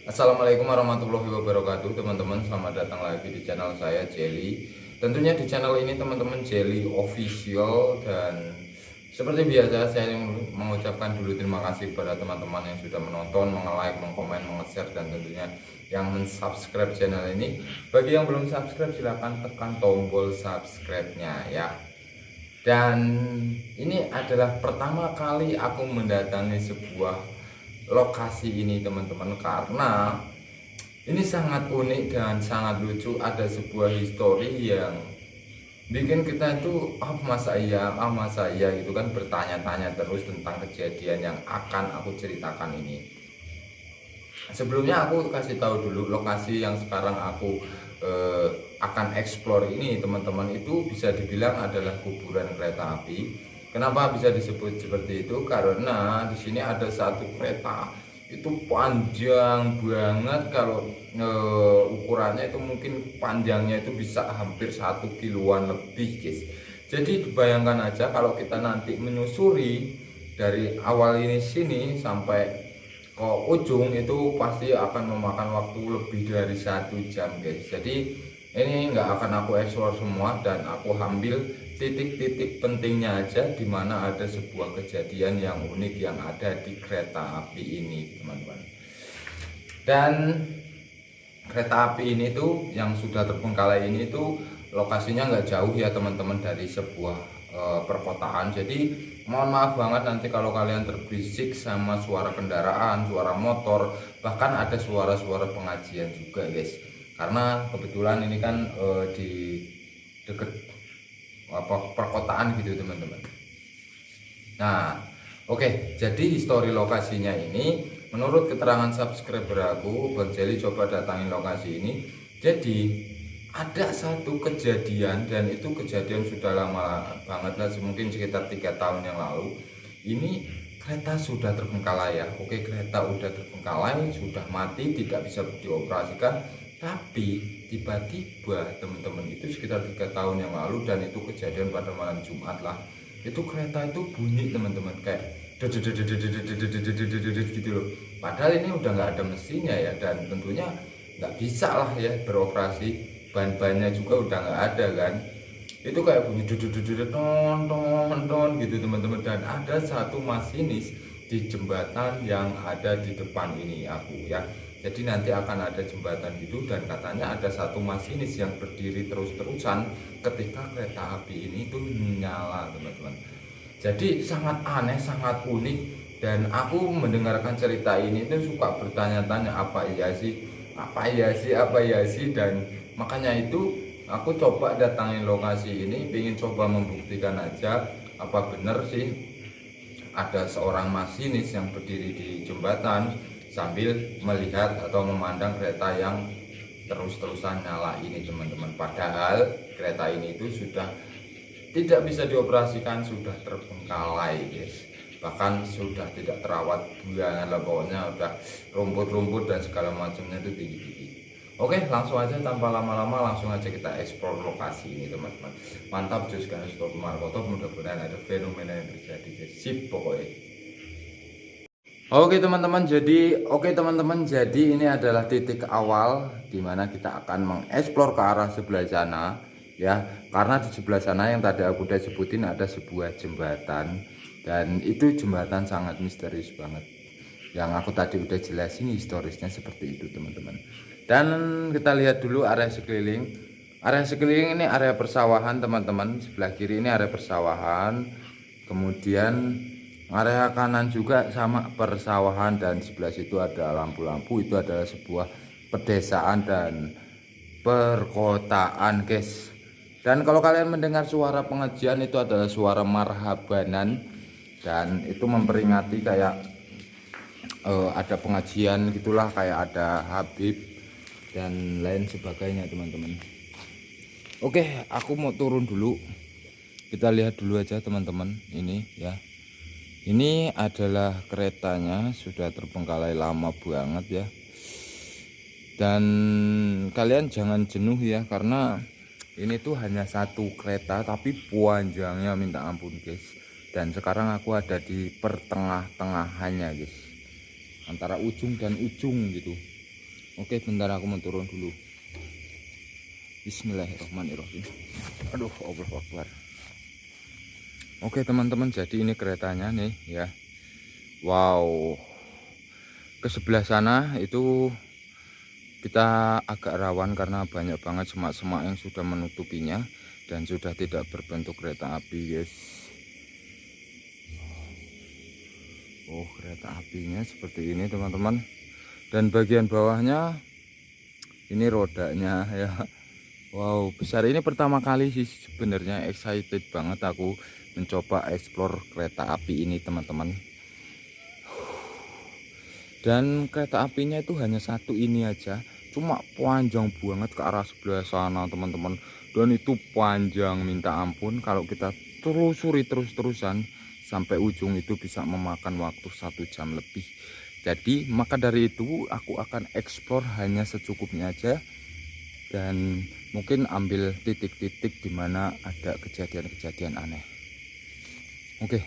Assalamualaikum warahmatullahi wabarakatuh teman-teman. Selamat datang lagi di channel saya Jelly. Tentunya di channel ini teman-teman Jelly Official. Dan seperti biasa saya mengucapkan dulu terima kasih kepada teman-teman yang sudah menonton, meng-like, meng-komen, meng-share, dan tentunya yang men-subscribe channel ini. Bagi yang belum subscribe silahkan tekan tombol subscribe-nya ya. Dan ini adalah pertama kali aku mendatangi sebuah lokasi ini teman-teman, karena ini sangat unik dan sangat lucu. Ada sebuah histori yang bikin kita itu masa iya gitu kan, bertanya-tanya terus tentang kejadian yang akan aku ceritakan ini. Sebelumnya aku kasih tahu dulu lokasi yang sekarang aku akan explore ini teman-teman, itu bisa dibilang adalah kuburan kereta api. Kenapa bisa disebut seperti itu? Karena di sini ada satu kereta itu panjang banget. Kalau ukurannya itu mungkin panjangnya itu bisa hampir 1 kiloan lebih guys. Jadi dibayangkan aja kalau kita nanti menyusuri dari awal ini sini sampai ke ujung, itu pasti akan memakan waktu lebih dari 1 jam guys. Jadi ini nggak akan aku explore semua, dan aku ambil titik-titik pentingnya aja, dimana ada sebuah kejadian yang unik yang ada di kereta api ini teman-teman. Dan kereta api ini tuh yang sudah terbengkalai ini tuh lokasinya nggak jauh ya teman-teman dari sebuah perkotaan. Jadi mohon maaf banget nanti kalau kalian terberisik sama suara kendaraan, suara motor, bahkan ada suara-suara pengajian juga guys. Karena kebetulan ini kan di deket perkotaan gitu teman-teman. Nah, oke, jadi histori lokasinya ini menurut keterangan subscriber aku, Bang Jelly coba datangin lokasi ini. Jadi ada satu kejadian, dan itu kejadian sudah lama banget lah, mungkin sekitar 3 tahun yang lalu. Ini kereta sudah terbengkalai ya. Oke, kereta udah terbengkalai, sudah mati, tidak bisa dioperasikan. Tapi tiba-tiba teman-teman, itu sekitar 3 tahun yang lalu, dan itu kejadian pada malam Jumat lah. Itu kereta itu bunyi teman-teman, kayak gitu loh. Padahal ini udah nggak ada mesinnya ya, dan tentunya nggak bisa lah ya beroperasi. Ban-bannya juga udah nggak ada kan. Itu kayak bunyi ton gitu teman-teman. Dan ada satu masinis di jembatan yang ada di depan ini aku ya. Jadi nanti akan ada jembatan gitu, dan katanya ada satu masinis yang berdiri terus-terusan ketika kereta api ini tuh nyala teman-teman. Jadi sangat aneh, sangat unik. Dan aku mendengarkan cerita ini tuh suka bertanya-tanya, apa iya sih, apa iya sih, apa iya sih. Dan makanya itu aku coba datangin lokasi ini, pengen coba membuktikan aja apa bener sih ada seorang masinis yang berdiri di jembatan sambil melihat atau memandang kereta yang terus-terusan nyala ini teman-teman. Padahal kereta ini itu sudah tidak bisa dioperasikan, sudah terbengkalai guys, bahkan sudah tidak terawat bulan lah, pokoknya udah rumput-rumput dan segala macamnya itu tinggi-tinggi. Oke, langsung aja tanpa lama-lama, langsung aja kita explore lokasi ini teman-teman. Mantap jus kan, stop markoto, mudah-mudahan ada fenomena yang terjadi guys. Sip pokoknya. Oke teman-teman, jadi ini adalah titik awal dimana kita akan mengeksplor ke arah sebelah sana ya. Karena di sebelah sana yang tadi aku udah sebutin ada sebuah jembatan, dan itu jembatan sangat misterius banget. Yang aku tadi udah jelasin historisnya seperti itu teman-teman. Dan kita lihat dulu area sekeliling. Area sekeliling ini area persawahan teman-teman. Sebelah kiri ini area persawahan. Kemudian area kanan juga sama persawahan, dan sebelah situ ada lampu-lampu. Itu adalah sebuah pedesaan dan perkotaan guys. Dan kalau kalian mendengar suara pengajian, itu adalah suara marhabanan, dan itu memperingati kayak ada pengajian gitulah, kayak ada Habib dan lain sebagainya teman-teman. Oke, aku mau turun dulu, kita lihat dulu aja teman-teman. Ini ya, ini adalah keretanya, sudah terbengkalai lama banget ya. Dan kalian jangan jenuh ya, karena ini tuh hanya satu kereta tapi panjangnya minta ampun guys. Dan sekarang aku ada di pertengah-tengahannya guys, antara ujung dan ujung gitu. Oke, bentar aku mau turun dulu. Bismillahirrahmanirrahim. Aduh, Allahu Akbar. Oke teman-teman, jadi ini keretanya nih ya. Wow, ke sebelah sana itu kita agak rawan karena banyak banget semak-semak yang sudah menutupinya dan sudah tidak berbentuk kereta api, guys. Oh, kereta apinya seperti ini teman-teman. Dan bagian bawahnya ini rodanya ya. Wow, besar. Ini pertama kali sih sebenarnya, excited banget aku mencoba explore kereta api ini teman-teman. Dan kereta apinya itu hanya satu ini aja, cuma panjang banget ke arah sebelah sana teman-teman. Dan itu panjang minta ampun, kalau kita telusuri terus-terusan sampai ujung itu bisa memakan waktu 1 jam lebih. Jadi maka dari itu aku akan explore hanya secukupnya aja, dan mungkin ambil titik-titik dimana ada kejadian-kejadian aneh. Oke.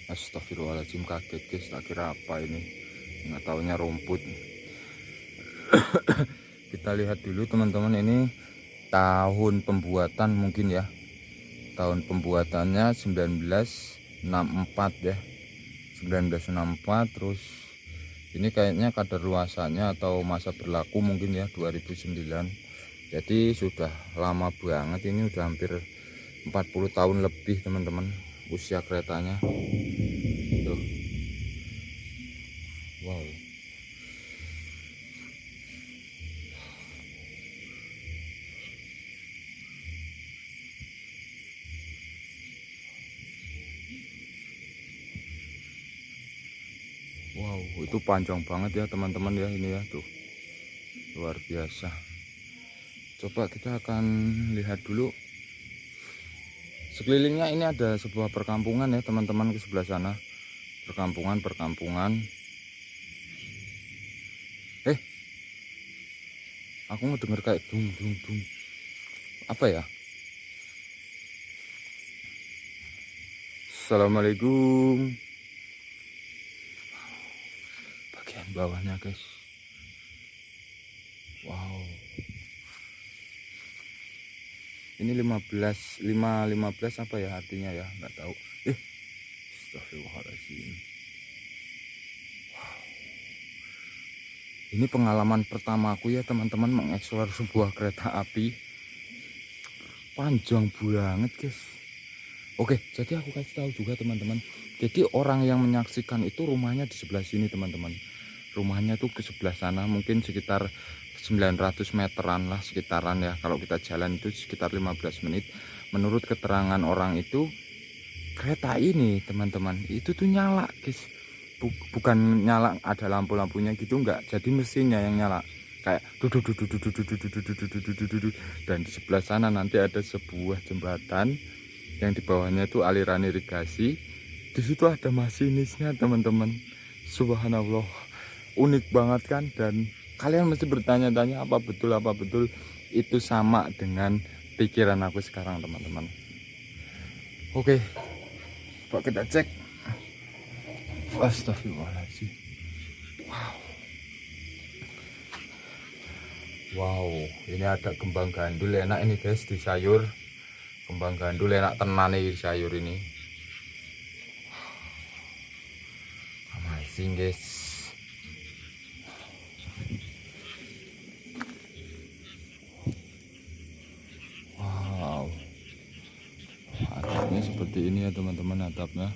Astagfirullahaladzim, kaget guys, tak kira apa ini, nggak taunya rumput. Kita lihat dulu teman-teman, ini tahun pembuatan mungkin ya, tahun pembuatannya 1964 ya, 1964. Terus ini kayaknya kadaluarsanya atau masa berlaku mungkin ya 2009. Jadi sudah lama banget, ini udah hampir 40 tahun lebih teman-teman usia keretanya. Tuh. Wow. Wow, itu panjang banget ya teman-teman ya, ini ya tuh. Luar biasa. Coba kita akan lihat dulu sekelilingnya. Ini ada sebuah perkampungan ya teman-teman, ke sebelah sana. Perkampungan. Aku ngedenger kayak dung dung dung. Apa ya? Assalamualaikum. Bagian bawahnya guys. Wow. Ini 15 apa ya artinya ya, nggak tahu. Astagfirullahaladzim. Wow. Ini pengalaman pertamaku ya teman-teman, mengeksplor sebuah kereta api. Panjang banget guys. Oke, jadi aku kasih tahu juga teman-teman. Jadi orang yang menyaksikan itu rumahnya di sebelah sini teman-teman. Rumahnya tuh ke sebelah sana, mungkin sekitar 900 meteran lah sekitaran ya. Kalau kita jalan itu sekitar 15 menit. Menurut keterangan orang itu, kereta ini teman-teman itu tuh nyala guys. Bukan nyala ada lampu-lampunya gitu, enggak. Jadi mesinnya yang nyala. Kayak dan di sebelah sana nanti ada sebuah jembatan yang di bawahnya itu aliran irigasi. Di situ ada masinisnya teman-teman. Subhanallah, unik banget kan. Dan kalian mesti bertanya-tanya, apa betul itu sama dengan pikiran aku sekarang teman-teman. Oke, coba kita cek. Astagfirullahaladzim. Wow, ini ada kembang gandul, enak ini guys di sayur. Kembang gandul enak tenan nih sayur ini. Amazing guys. Wow. Atapnya seperti ini ya teman-teman, atapnya.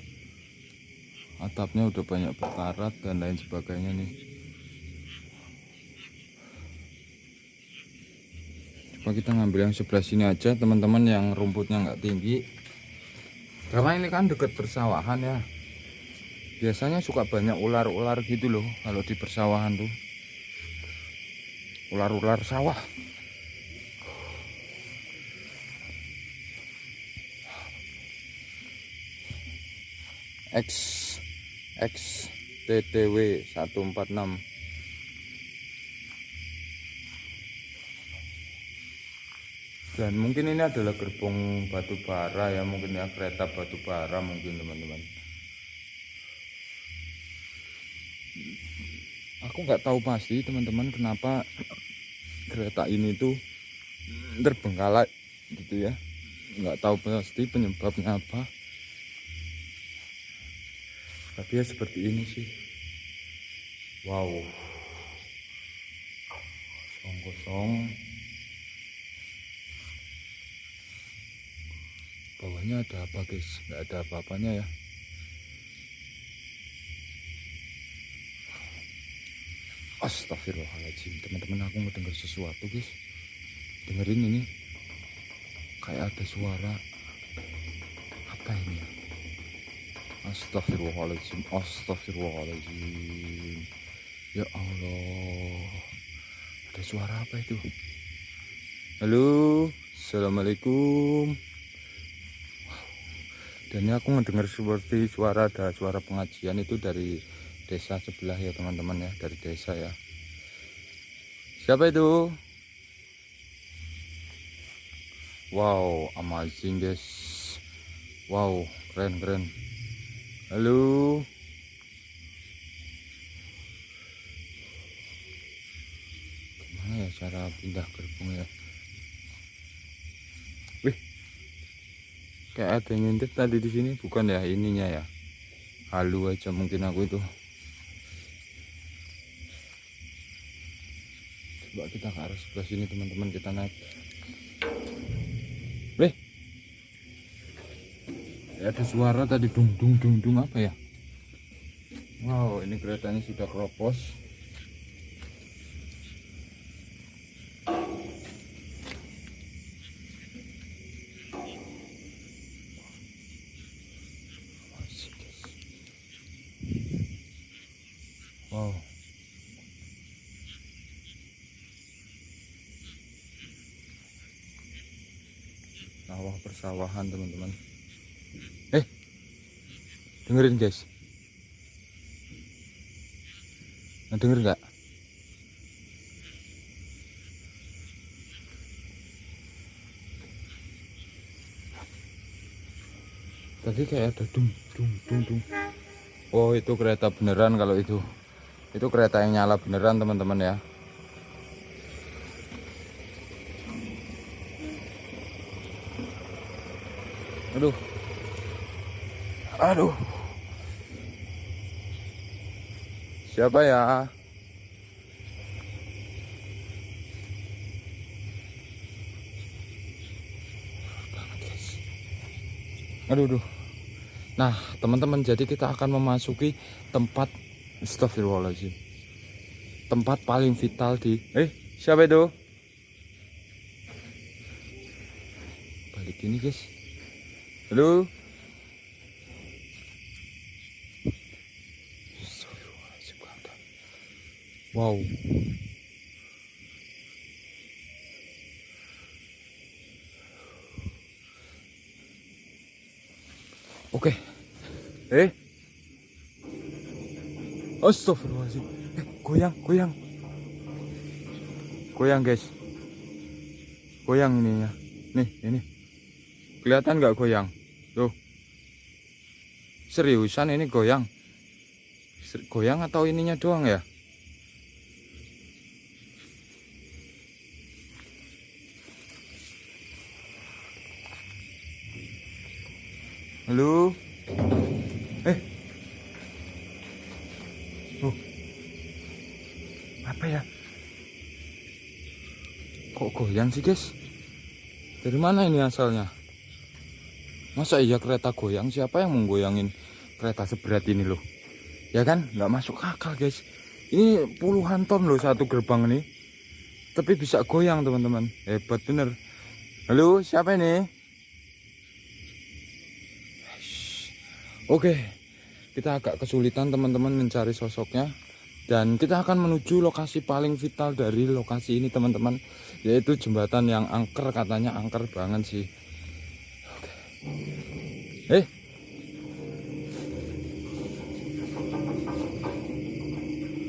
Atapnya udah banyak berkarat dan lain sebagainya nih. Coba kita ngambil yang sebelah sini aja teman-teman, yang rumputnya nggak tinggi. Karena ini kan dekat persawahan ya. Biasanya suka banyak ular-ular gitu loh kalau di persawahan tuh. Ular-ular sawah. XTTW 146. Dan mungkin ini adalah gerbong batu bara ya, mungkin ya, kereta batu bara mungkin teman-teman. Aku nggak tahu pasti teman-teman kenapa kereta ini tuh terbengkalai gitu ya. Nggak tahu pasti penyebabnya apa. Tapi ya seperti ini sih. Wow. Kosong-kosong. Bawahnya ada apa guys? Nggak ada apa-apanya ya. Astagfirullahaladzim, teman-teman, aku ngedenger sesuatu guys. Dengerin ini, kayak ada suara apa ini ya? Astagfirullahaladzim, astagfirullahaladzim. Ya Allah, ada suara apa itu? Halo, assalamualaikum. Dan ini aku ngedengar seperti suara, ada suara pengajian itu dari desa sebelah ya teman-teman ya, dari desa ya. Siapa itu? Wow, amazing guys. Wow, keren. Halo. Gimana ya cara pindah gerbong ya? Wih, kayak ada yang ngintip tadi di sini, bukan ya ininya ya? Halu aja mungkin aku itu. Coba kita ke arah sebelah sini teman-teman, kita naik. Wih, ada suara tadi dung apa ya? Wow, ini keretanya sudah keropos. Wow. Sawah persawahan teman-teman. Dengerin guys. Nah, denger nggak? Tadi kayak ada dung. Oh, itu kereta beneran kalau itu. Itu kereta yang nyala beneran teman-teman ya. Aduh. Siapa ya? Aduh. Nah, teman-teman, jadi kita akan memasuki tempat, astagfirullahaladzim, tempat paling vital di siapa itu? Balik ini guys. Halo. Wow. Oke. Astagfirullahaladzim. Goyang. Goyang guys. Goyang ininya. Nih, ini. Kelihatan nggak goyang? Tuh. Seriusan ini goyang. Goyang atau ininya doang ya? Halo. Apa ya? Kok goyang sih guys? Dari mana ini asalnya? Masa iya kereta goyang? Siapa yang menggoyangin kereta seberat ini loh? Ya kan? Nggak masuk akal guys. Ini puluhan ton loh satu gerbang ini. Tapi bisa goyang teman-teman. Hebat bener. Halo, siapa ini? Oke, kita agak kesulitan teman-teman mencari sosoknya. Dan kita akan menuju lokasi paling vital dari lokasi ini teman-teman, yaitu jembatan yang angker, katanya angker banget sih. Oke.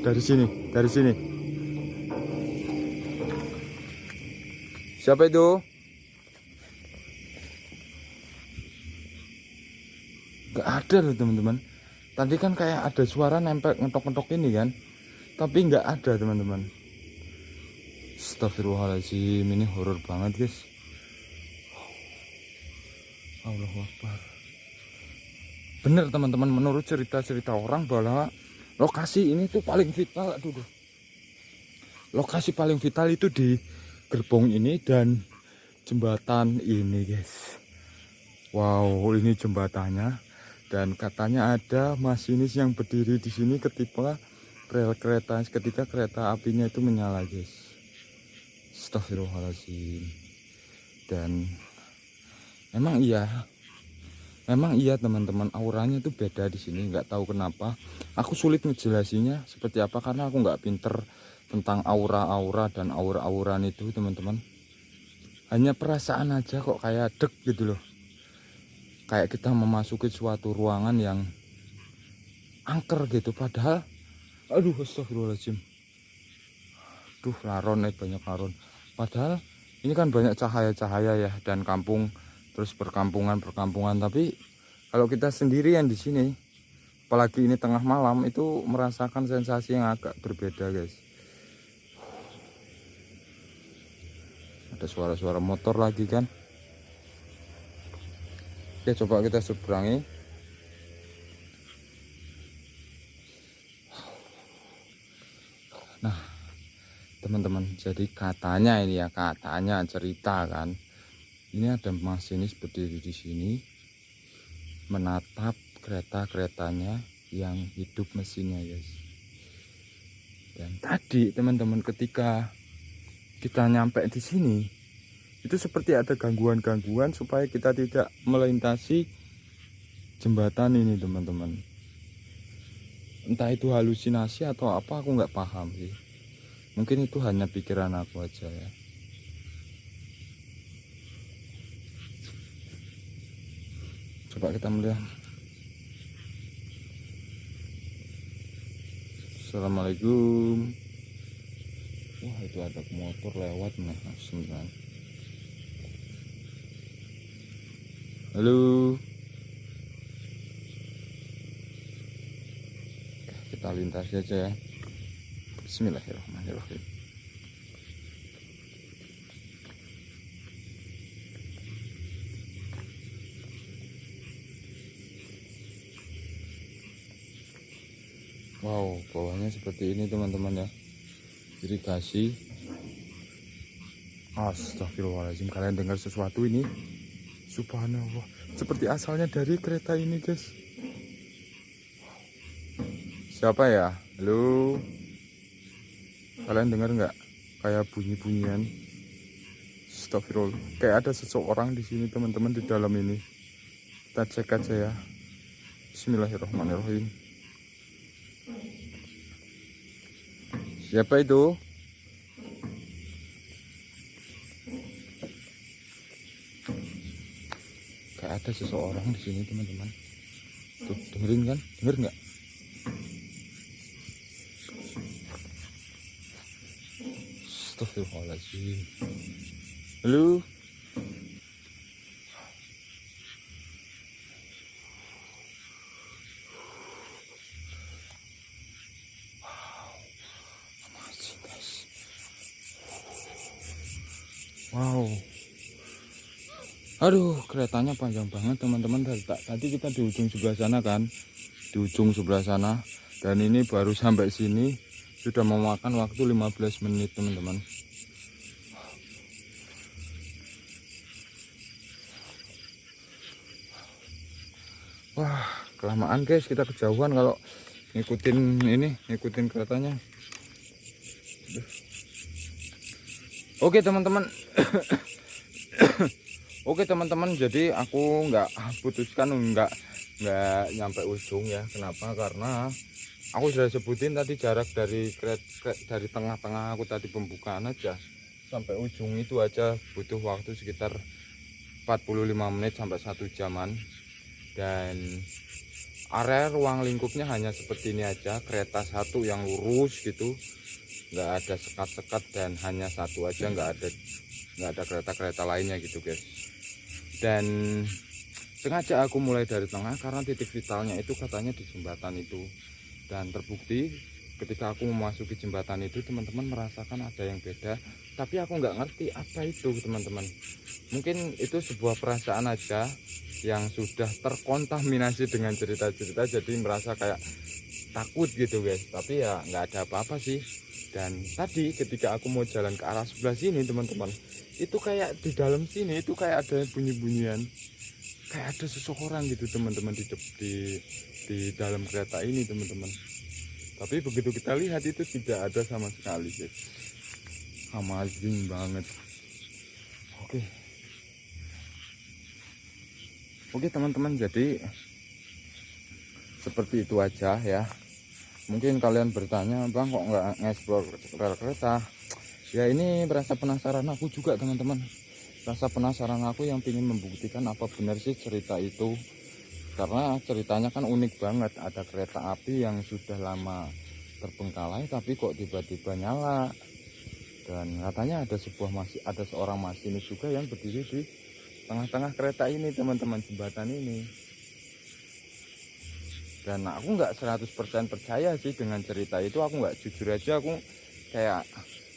Dari sini. Siapa itu? Gak ada loh teman-teman. Tadi kan kayak ada suara nempel ngetok-ngetok ini kan, tapi nggak ada teman-teman. Astagfirullahaladzim, ini horor banget guys. Allahu Akbar. Bener teman-teman, menurut cerita-cerita orang bahwa lokasi ini tuh paling vital. Aduh, lokasi paling vital itu di gerbong ini dan jembatan ini guys. Wow, ini jembatannya. Dan katanya ada masinis yang berdiri di sini ketika kereta apinya itu menyala guys. Astagfirullahaladzim. Dan memang iya teman-teman, auranya itu beda di sini. Nggak tahu kenapa. Aku sulit ngejelasinnya seperti apa karena aku nggak pinter tentang aura-aura dan aura-auran itu teman-teman. Hanya perasaan aja kok kayak deg gitu loh. Kayak kita memasuki suatu ruangan yang angker gitu. Padahal, aduh astagfirullahaladzim. Duh laron banyak laron. Padahal ini kan banyak cahaya-cahaya ya dan kampung. Terus perkampungan. Tapi kalau kita sendirian di sini, apalagi ini tengah malam, itu merasakan sensasi yang agak berbeda guys. Ada suara-suara motor lagi kan. Oke, coba kita seberangi. Nah teman-teman, jadi katanya ini ya, katanya cerita kan, ini ada masinis berdiri di sini menatap kereta-keretanya yang hidup mesinnya guys. Dan tadi teman-teman ketika kita nyampe di sini, itu seperti ada gangguan-gangguan supaya kita tidak melintasi jembatan ini teman-teman. Entah itu halusinasi atau apa, aku nggak paham sih. Mungkin itu hanya pikiran aku aja ya. Coba kita melihat. Assalamualaikum. Wah, itu ada motor lewat nih. Halo. Kita lintasi aja ya. Bismillahirrahmanirrahim. Wow, bawahnya seperti ini teman-teman ya. Irigasi. Astagfirullahaladzim, kalian dengar sesuatu ini? Subhanallah, seperti asalnya dari kereta ini guys. Siapa ya? Halo, kalian dengar nggak? Kayak bunyi-bunyian. Astagfirullah, kayak ada seseorang di sini teman-teman, di dalam ini. Kita cek aja ya. Bismillahirrahmanirrahim. Siapa itu? Kayak ada seseorang di sini teman-teman. Tuh, dengerin kan? Denger nggak? Astagfirullahaladzim. Halo. Wow. Aduh, keretanya panjang banget teman-teman. Tadi kita di ujung sebelah sana kan, di ujung sebelah sana, dan ini baru sampai sini sudah memakan waktu 15 menit teman-teman. Wah, kelamaan guys, kita kejauhan kalau ngikutin keretanya. Oke teman-teman. Oke teman-teman, jadi aku nggak putuskan nggak nyampe ujung ya. Kenapa? Karena aku sudah sebutin tadi jarak dari tengah-tengah aku tadi pembukaan aja sampai ujung itu aja butuh waktu sekitar 45 menit sampai 1 jaman. Dan area ruang lingkupnya hanya seperti ini aja, kereta satu yang lurus gitu, nggak ada sekat-sekat, dan hanya satu aja, nggak ada kereta-kereta lainnya gitu guys. Dan sengaja aku mulai dari tengah karena titik vitalnya itu katanya di jembatan itu. Dan terbukti ketika aku memasuki jembatan itu teman-teman merasakan ada yang beda, tapi aku nggak ngerti apa itu teman-teman. Mungkin itu sebuah perasaan aja yang sudah terkontaminasi dengan cerita-cerita, jadi merasa kayak takut gitu guys. Tapi ya nggak ada apa-apa sih. Dan tadi ketika aku mau jalan ke arah sebelah sini teman-teman, itu kayak di dalam sini itu kayak ada bunyi-bunyian, kayak ada seseorang gitu teman-teman di dalam kereta ini teman-teman. Tapi begitu kita lihat itu tidak ada sama sekali guys. Amazing banget. Oke. Oke teman-teman, jadi seperti itu aja ya. Mungkin kalian bertanya, bang kok nggak ngeksplor rel kereta? Ya ini rasa penasaran aku juga teman-teman. Rasa penasaran aku yang ingin membuktikan apa benar sih cerita itu. Karena ceritanya kan unik banget. Ada kereta api yang sudah lama terbengkalai tapi kok tiba-tiba nyala. Dan katanya ada seorang masinis juga yang berdiri di tengah-tengah kereta ini teman-teman, jembatan ini. Dan aku nggak 100% percaya sih dengan cerita itu. Aku nggak, jujur aja aku kayak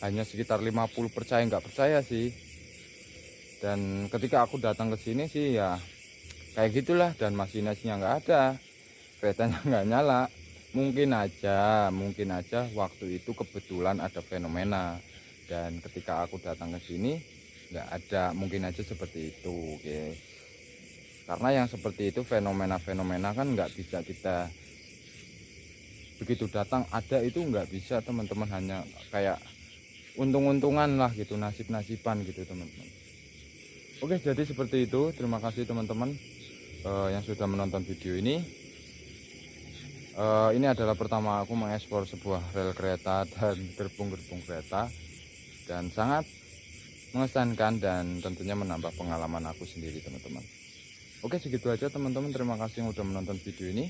hanya sekitar 50 percaya, nggak percaya sih. Dan ketika aku datang ke sini sih ya kayak gitulah, dan masinisnya nggak ada, keretanya nggak nyala. Mungkin aja waktu itu kebetulan ada fenomena, dan ketika aku datang ke sini nggak ada, mungkin aja seperti itu. Oke, karena yang seperti itu fenomena-fenomena kan nggak bisa kita begitu datang ada itu nggak bisa teman-teman, hanya kayak untung-untungan lah gitu, nasib-nasiban gitu teman-teman. Oke, jadi seperti itu. Terima kasih teman-teman yang sudah menonton video ini. Ini adalah pertama aku mengeksplor sebuah rel kereta dan gerbong-gerbong kereta, dan sangat mengesankan dan tentunya menambah pengalaman aku sendiri teman-teman. Oke, segitu aja teman-teman. Terima kasih yang udah menonton video ini.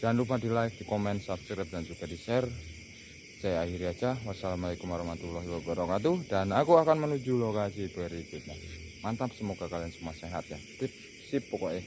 Jangan lupa di like, di komen, subscribe, dan juga di share. Saya akhiri aja. Wassalamualaikum warahmatullahi wabarakatuh. Dan aku akan menuju lokasi berikutnya. Mantap, semoga kalian semua sehat ya. Sip pokoknya.